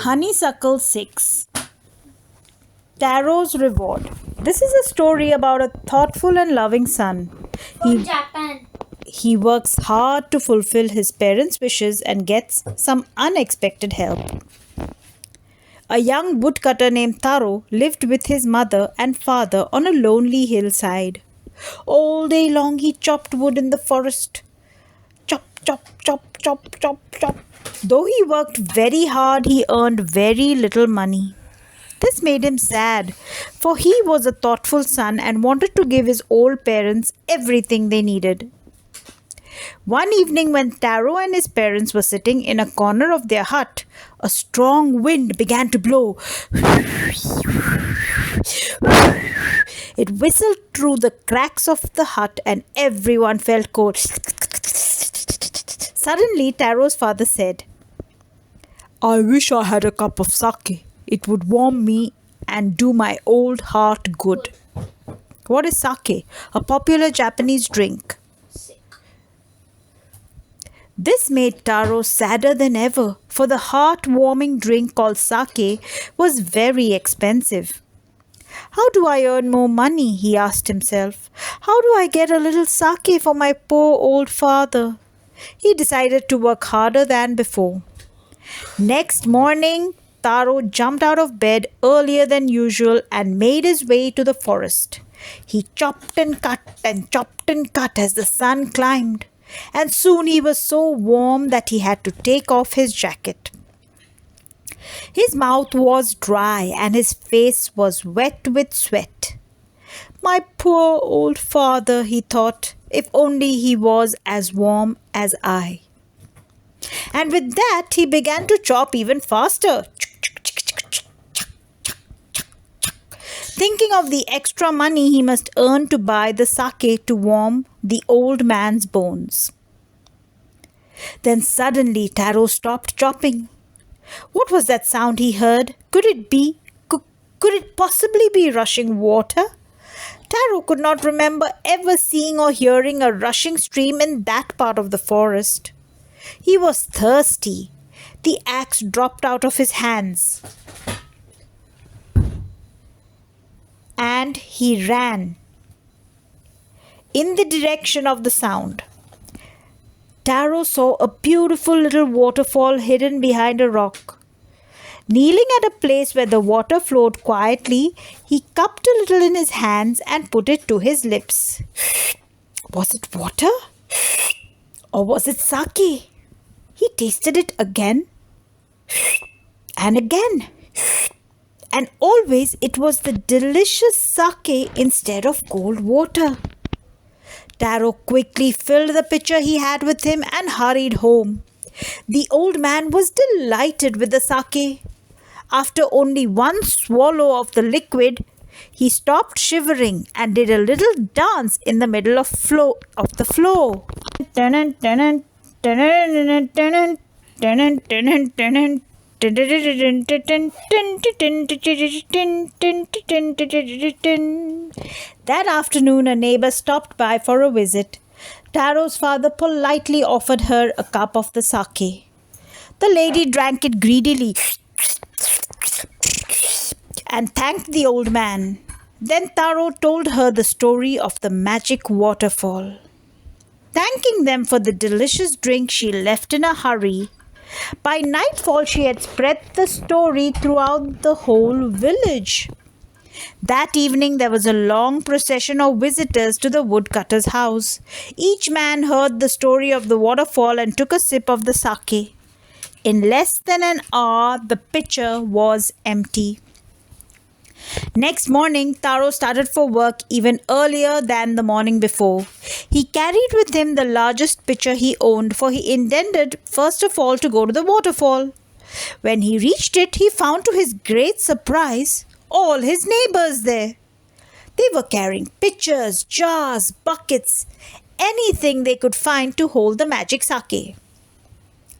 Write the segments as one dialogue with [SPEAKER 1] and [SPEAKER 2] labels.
[SPEAKER 1] Honeysuckle 6. Taro's Reward. This is a story about a thoughtful and loving son.
[SPEAKER 2] From Japan.
[SPEAKER 1] He works hard to fulfill his parents' wishes and gets some unexpected help. A young woodcutter named Taro lived with his mother and father on a lonely hillside. All day long he chopped wood in the forest. Chop, chop, chop, chop, chop, chop. Though he worked very hard, he earned very little money. This made him sad, for he was a thoughtful son and wanted to give his old parents everything they needed. One evening, when Taro and his parents were sitting in a corner of their hut, a strong wind began to blow. It whistled through the cracks of the hut, and everyone felt cold. Suddenly, Taro's father said, "I wish I had a cup of sake. It would warm me and do my old heart good." What is sake? A popular Japanese drink. This made Taro sadder than ever, for the heart-warming drink called sake was very expensive. How do I earn more money? He asked himself. How do I get a little sake for my poor old father? He decided to work harder than before. Next morning, Taro jumped out of bed earlier than usual and made his way to the forest. He chopped and cut as the sun climbed, and soon he was so warm that he had to take off his jacket. His mouth was dry and his face was wet with sweat. My poor old father, he thought, if only he was as warm as I. And with that, he began to chop even faster, thinking of the extra money he must earn to buy the sake to warm the old man's bones. Then suddenly Taro stopped chopping. What was that sound he heard? Could it possibly be rushing water? Taro could not remember ever seeing or hearing a rushing stream in that part of the forest. He was thirsty. The axe dropped out of his hands, and he ran in the direction of the sound. Taro saw a beautiful little waterfall hidden behind a rock. Kneeling at a place where the water flowed quietly, he cupped a little in his hands and put it to his lips. Was it water? Or was it sake? He tasted it again and again. And always it was the delicious sake instead of cold water. Taro quickly filled the pitcher he had with him and hurried home. The old man was delighted with the sake. After only one swallow of the liquid, he stopped shivering and did a little dance in the middle of the floor. That afternoon, a neighbor stopped by for a visit. Taro's father politely offered her a cup of the sake. The lady drank it greedily and thanked the old man. Then Taro told her the story of the magic waterfall. Thanking them for the delicious drink, she left in a hurry. By nightfall, she had spread the story throughout the whole village. That evening, there was a long procession of visitors to the woodcutter's house. Each man heard the story of the waterfall and took a sip of the sake. In less than an hour, the pitcher was empty. Next morning, Taro started for work even earlier than the morning before. He carried with him the largest pitcher he owned, for he intended first of all to go to the waterfall. When he reached it, he found to his great surprise all his neighbors there. They were carrying pitchers, jars, buckets, anything they could find to hold the magic sake.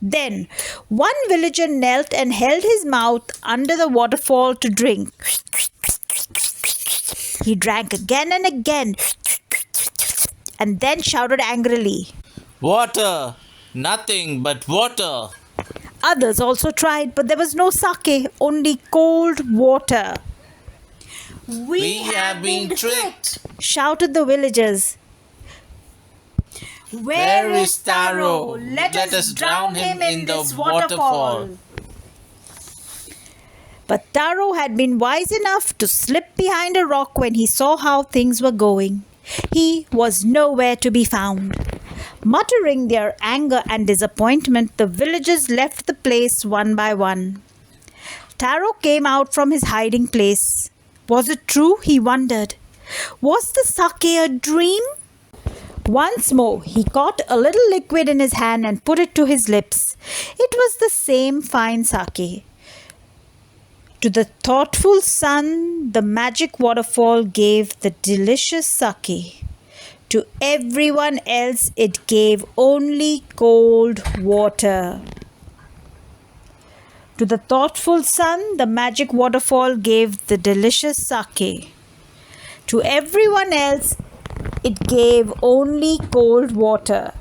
[SPEAKER 1] Then one villager knelt and held his mouth under the waterfall to drink. He drank again and again, and then shouted angrily,
[SPEAKER 3] Water! Nothing but water!
[SPEAKER 1] Others also tried, but there was no sake, only cold water.
[SPEAKER 2] We have been tricked.
[SPEAKER 1] Shouted the villagers.
[SPEAKER 2] Where is Taro? Let us drown him in the waterfall.
[SPEAKER 1] But Taro had been wise enough to slip behind a rock when he saw how things were going. He was nowhere to be found. Muttering their anger and disappointment, the villagers left the place one by one. Taro came out from his hiding place. Was it true? He wondered. Was the sake a dream? Once more, he caught a little liquid in his hand and put it to his lips. It was the same fine sake. To the thoughtful sun, the magic waterfall gave the delicious sake. To everyone else, it gave only cold water. To the thoughtful sun, the magic waterfall gave the delicious sake. To everyone else, it gave only cold water.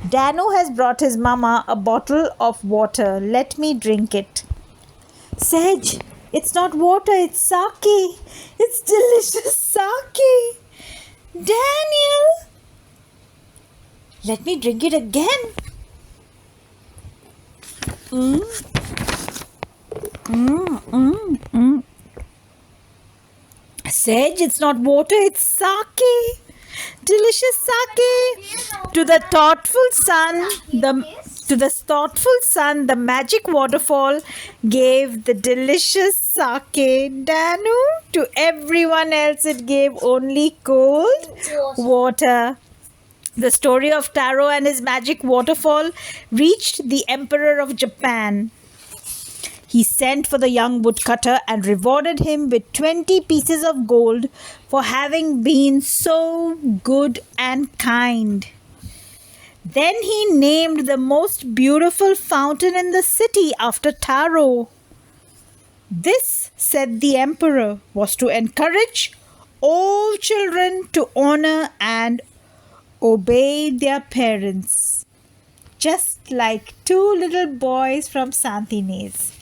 [SPEAKER 1] Dano has brought his mama a bottle of water. Let me drink it. Sedge, it's not water, it's sake. It's delicious sake. Daniel, let me drink it again. Sedge, it's not water, it's sake. Delicious sake. To the thoughtful sun, the magic waterfall gave the delicious sake. Danu, to everyone else it gave only cold water. The story of Taro and his magic waterfall reached the Emperor of Japan. He sent for the young woodcutter and rewarded him with 20 pieces of gold for having been so good and kind. Then he named the most beautiful fountain in the city after Taro. This, said the emperor, was to encourage all children to honor and obey their parents, just like two little boys from Santines,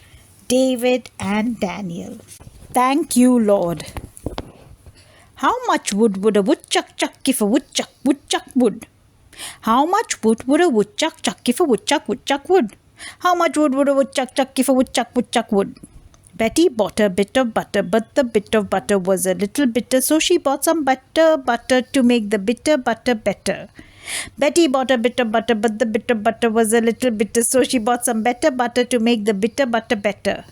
[SPEAKER 1] David and Daniel. Thank you, Lord. How much wood would a woodchuck chuck if a woodchuck would? How much wood would a woodchuck chuck if a woodchuck would? How much wood would a woodchuck chuck if a woodchuck would? Betty bought a bit of butter, but the bit of butter was a little bitter, so she bought some butter to make the bitter butter better. Betty bought a bit of butter, but the bit of butter was a little bitter, so she bought some better butter to make the bitter butter better.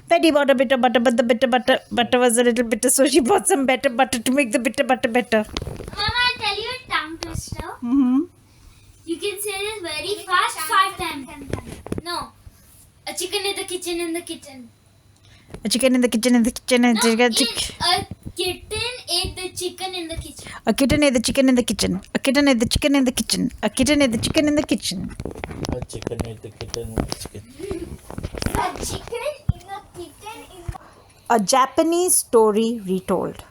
[SPEAKER 1] Betty bought a bit of butter, but the bitter butter was a little bitter, so she bought some better butter to make the bitter butter better.
[SPEAKER 3] Mama, I'll tell you a tongue twister. You can say this very fast 5 times. No. A chicken in the kitchen in the kitchen.
[SPEAKER 1] A chicken in the kitchen in the kitchen and
[SPEAKER 3] A kitten ate the chicken in the kitchen.
[SPEAKER 1] A kitten ate the chicken in the kitchen. A kitten ate the chicken in the kitchen. A kitten ate the chicken in the kitchen.
[SPEAKER 2] A chicken ate the kitten with the chicken.
[SPEAKER 3] A chicken in the kitchen in the...
[SPEAKER 1] A Japanese story retold.